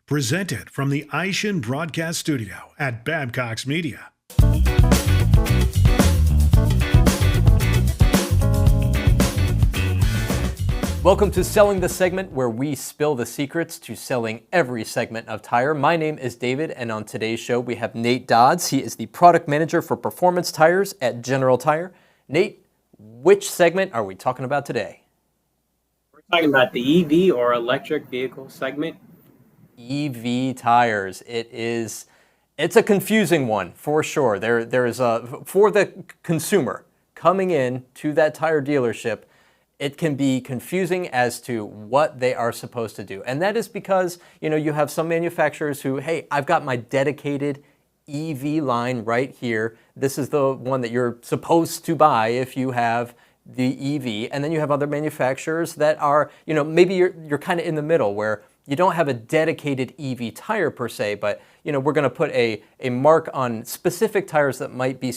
Presented from the Aishin Broadcast Studio at Babcock's Media. Welcome to Selling the Segment, where we spill the secrets to selling every segment of tire. My name is David, and on today's show we have Nate Dodds. He is the product manager for performance tires at General Tire. Nate, which segment are we talking about today? We're talking about the EV or electric vehicle segment. EV tires. It's a confusing one for sure. There is for the consumer coming in to that tire dealership, it can be confusing as to what they are supposed to do. And that is because, you have some manufacturers who, hey, I've got my dedicated EV line right here. This is the one that you're supposed to buy if you have the EV. And then you have other manufacturers that are, maybe you're kind of in the middle where you don't have a dedicated EV tire per se, but we're going to put a mark on specific tires that might be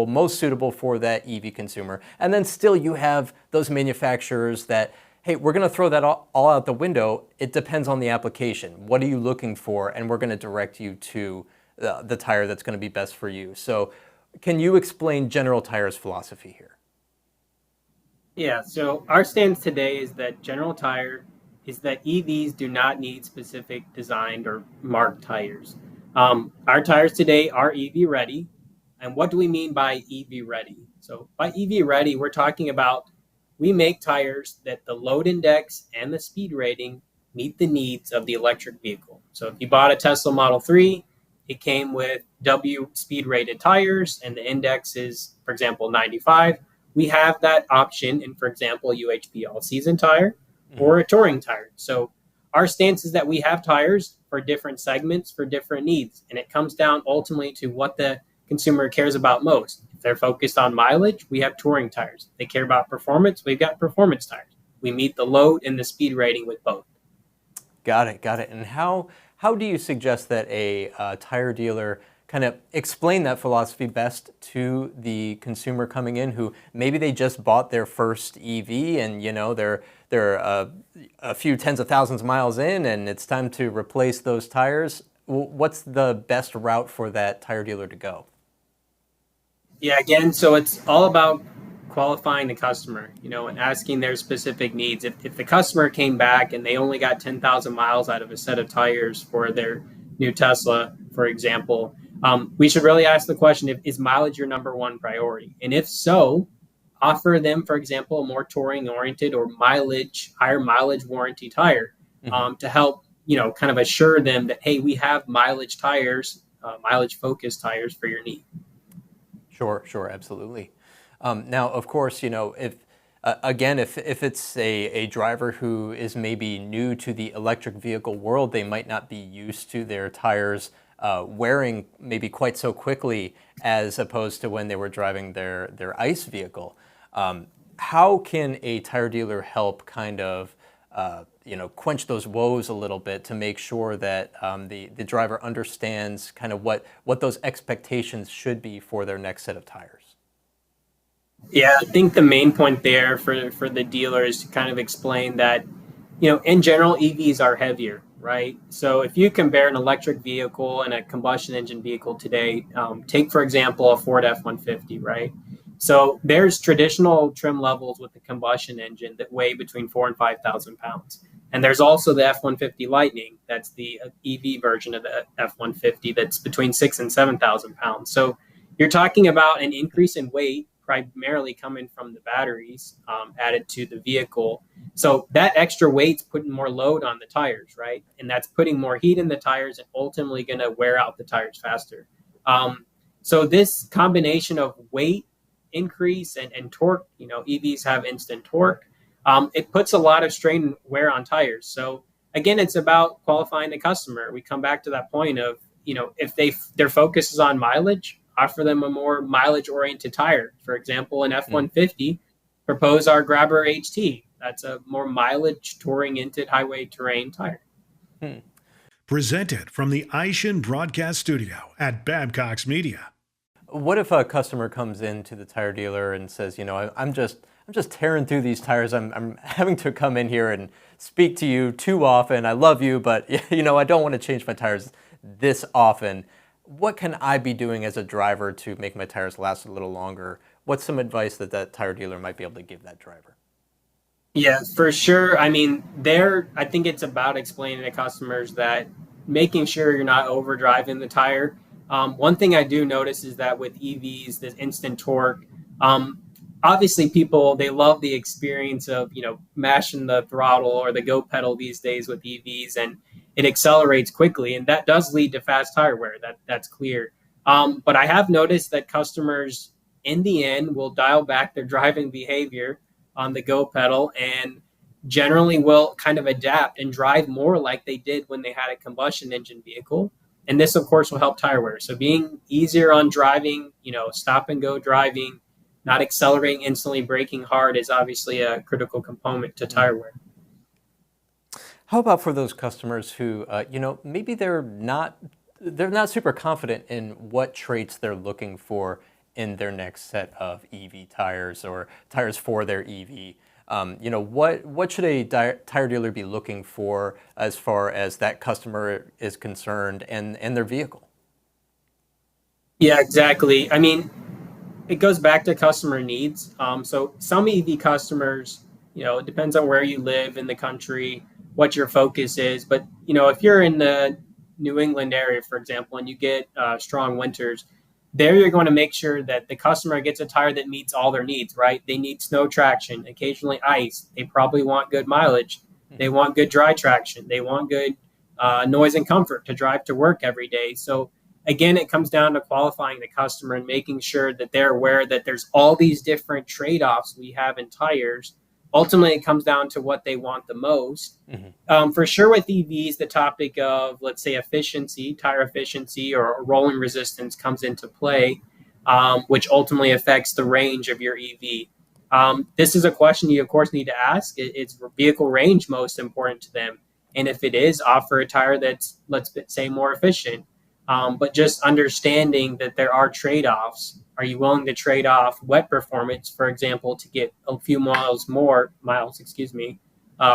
most suitable for that EV consumer. And then still you have those manufacturers that, hey, we're going to throw that all out the window. It depends on the application. What are you looking for? And we're going to direct you to the tire that's going to be best for you. So can you explain General Tire's philosophy here? Yeah, so our stance today is that General Tire is that EVs do not need specific designed or marked tires. Our tires today are EV ready. And what do we mean by EV ready? So by EV ready, we're talking about we make tires that the load index and the speed rating meet the needs of the electric vehicle. So if you bought a Tesla Model 3, it came with W speed rated tires and the index is, for example, 95. We have that option in, for example, UHP all season tire or a touring tire. So our stance is that we have tires for different segments, for different needs. And it comes down ultimately to what the consumer cares about most. If they're focused on mileage, we have touring tires. If they care about performance, we've got performance tires. We meet the load and the speed rating with both. Got it. And how do you suggest that a tire dealer kind of explain that philosophy best to the consumer coming in who maybe they just bought their first EV and they're a few tens of thousands of miles in and it's time to replace those tires? What's the best route for that tire dealer to go? Yeah, again, so it's all about qualifying the customer, and asking their specific needs. If the customer came back and they only got 10,000 miles out of a set of tires for their new Tesla, for example, we should really ask the question, is mileage your number one priority? And if so, offer them, for example, a more touring-oriented or higher mileage warranty tire to help, kind of assure them that, hey, we have mileage tires, mileage-focused tires for your need. Sure, absolutely. Now, of course, if it's a driver who is maybe new to the electric vehicle world, they might not be used to their tires wearing maybe quite so quickly as opposed to when they were driving their ICE vehicle. How can a tire dealer help kind of quench those woes a little bit to make sure that the driver understands kind of what those expectations should be for their next set of tires? Yeah, I think the main point there for the dealer is to kind of explain that, in general, EVs are heavier, right? So if you compare an electric vehicle and a combustion engine vehicle today, take, for example, a Ford F-150, right? So there's traditional trim levels with the combustion engine that weigh between 4,000 and 5,000 pounds. And there's also the F-150 Lightning. That's the EV version of the F-150 that's between 6,000 and 7,000 pounds. So you're talking about an increase in weight primarily coming from the batteries added to the vehicle. So that extra weight's putting more load on the tires, right? And that's putting more heat in the tires and ultimately going to wear out the tires faster. So this combination of weight increase and torque, EVs have instant torque. It puts a lot of strain and wear on tires. So again, it's about qualifying the customer. We come back to that point of, if their focus is on mileage, offer them a more mileage-oriented tire. For example, an F-150, propose our Grabber HT. That's a more mileage touring-inted highway terrain tire. Presented from the Aishin Broadcast Studio at Babcock's Media. What if a customer comes into the tire dealer and says, I'm just I'm just tearing through these tires. I'm having to come in here and speak to you too often. I love you, but I don't want to change my tires this often. What can I be doing as a driver to make my tires last a little longer? What's some advice that tire dealer might be able to give that driver? Yeah, for sure. I think it's about explaining to customers that making sure you're not overdriving the tire. One thing I do notice is that with EVs, this instant torque, um, obviously people, they love the experience of, mashing the throttle or the go pedal these days with EVs, and it accelerates quickly. And that does lead to fast tire wear. That's clear. But I have noticed that customers in the end will dial back their driving behavior on the go pedal and generally will kind of adapt and drive more like they did when they had a combustion engine vehicle. And this, of course, will help tire wear. So being easier on driving, stop and go driving, not accelerating instantly, braking hard is obviously a critical component to tire wear. How about for those customers who, maybe they're not super confident in what traits they're looking for in their next set of EV tires or tires for their EV? What should a tire dealer be looking for as far as that customer is concerned and their vehicle? Yeah, exactly. It goes back to customer needs. So some EV customers, it depends on where you live in the country, what your focus is. But, if you're in the New England area, for example, and you get strong winters, there you're going to make sure that the customer gets a tire that meets all their needs, right? They need snow traction, occasionally ice. They probably want good mileage. They want good dry traction. They want good noise and comfort to drive to work every day. So again, it comes down to qualifying the customer and making sure that they're aware that there's all these different trade-offs we have in tires. Ultimately, it comes down to what they want the most. For sure with EVs, the topic of, let's say, efficiency, tire efficiency or rolling resistance comes into play, which ultimately affects the range of your EV. This is a question you, of course, need to ask. Is vehicle range most important to them? And if it is, offer a tire that's, let's say, more efficient. But just understanding that there are trade-offs. Are you willing to trade off wet performance, for example, to get a few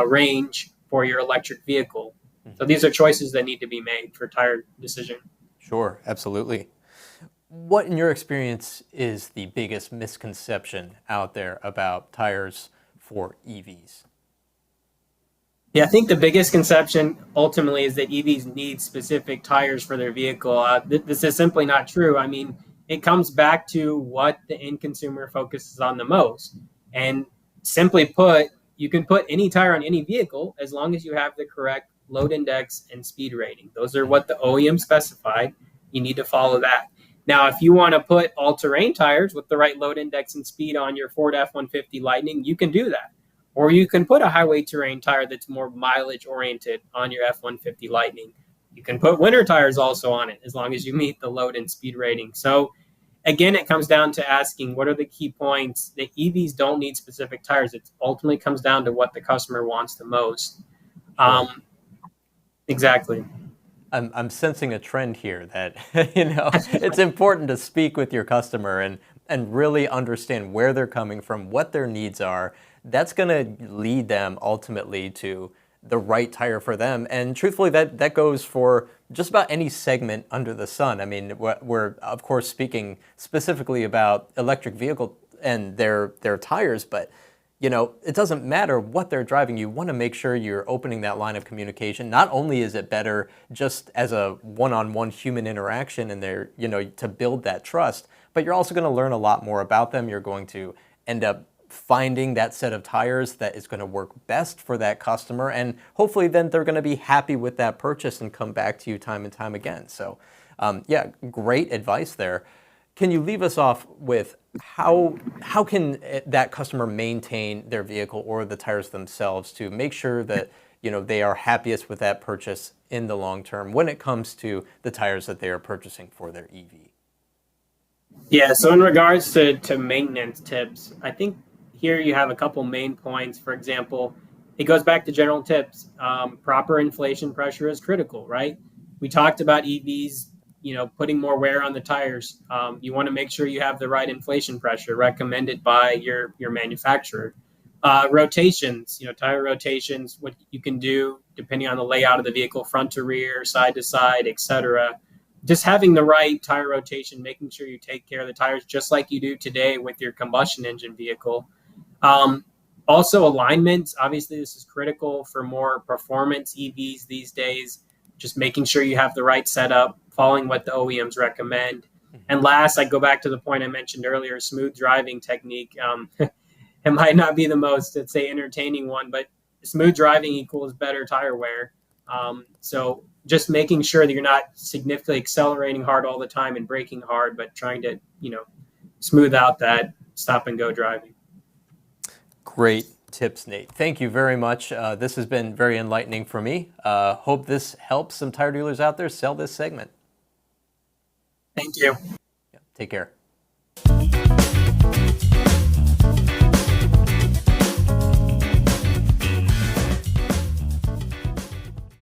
range for your electric vehicle? So these are choices that need to be made for tire decision. Sure, absolutely. What, in your experience, is the biggest misconception out there about tires for EVs? Yeah, I think the biggest conception ultimately is that EVs need specific tires for their vehicle. This is simply not true. It comes back to what the end consumer focuses on the most. And simply put, you can put any tire on any vehicle as long as you have the correct load index and speed rating. Those are what the OEM specified. You need to follow that. Now, if you want to put all-terrain tires with the right load index and speed on your Ford F-150 Lightning, you can do that. Or you can put a highway terrain tire that's more mileage oriented on your F-150 Lightning. You can put winter tires also on it as long as you meet the load and speed rating. So again, it comes down to asking what are the key points. The EVs don't need specific tires. It ultimately comes down to what the customer wants the most. Exactly. I'm sensing a trend here that it's important to speak with your customer and really understand where they're coming from, what their needs are. That's going to lead them ultimately to the right tire for them. And truthfully, that goes for just about any segment under the sun. We're of course speaking specifically about electric vehicle and their tires, but it doesn't matter what they're driving. You want to make sure you're opening that line of communication. Not only is it better just as a one-on-one human interaction and they're, to build that trust, but you're also going to learn a lot more about them. You're going to end up finding that set of tires that is going to work best for that customer. And hopefully then they're going to be happy with that purchase and come back to you time and time again. So great advice there. Can you leave us off with how can that customer maintain their vehicle or the tires themselves to make sure that they are happiest with that purchase in the long term when it comes to the tires that they are purchasing for their EV? Yeah, so in regards to maintenance tips, I think here you have a couple main points. For example, it goes back to general tips. Proper inflation pressure is critical, right? We talked about EVs putting more wear on the tires. You want to make sure you have the right inflation pressure recommended by your manufacturer. Rotations, tire rotations, what you can do depending on the layout of the vehicle, front to rear, side to side, etc. Just having the right tire rotation, making sure you take care of the tires just like you do today with your combustion engine vehicle. Also, alignment. Obviously, this is critical for more performance EVs these days. Just making sure you have the right setup, following what the OEMs recommend. And last, I go back to the point I mentioned earlier, smooth driving technique. It might not be the most, let's say, entertaining one, but smooth driving equals better tire wear. So just making sure that you're not significantly accelerating hard all the time and braking hard, but trying to, smooth out that stop and go driving. Great tips, Nate. Thank you very much. This has been very enlightening for me. Hope this helps some tire dealers out there sell this segment. Thank you. Take care.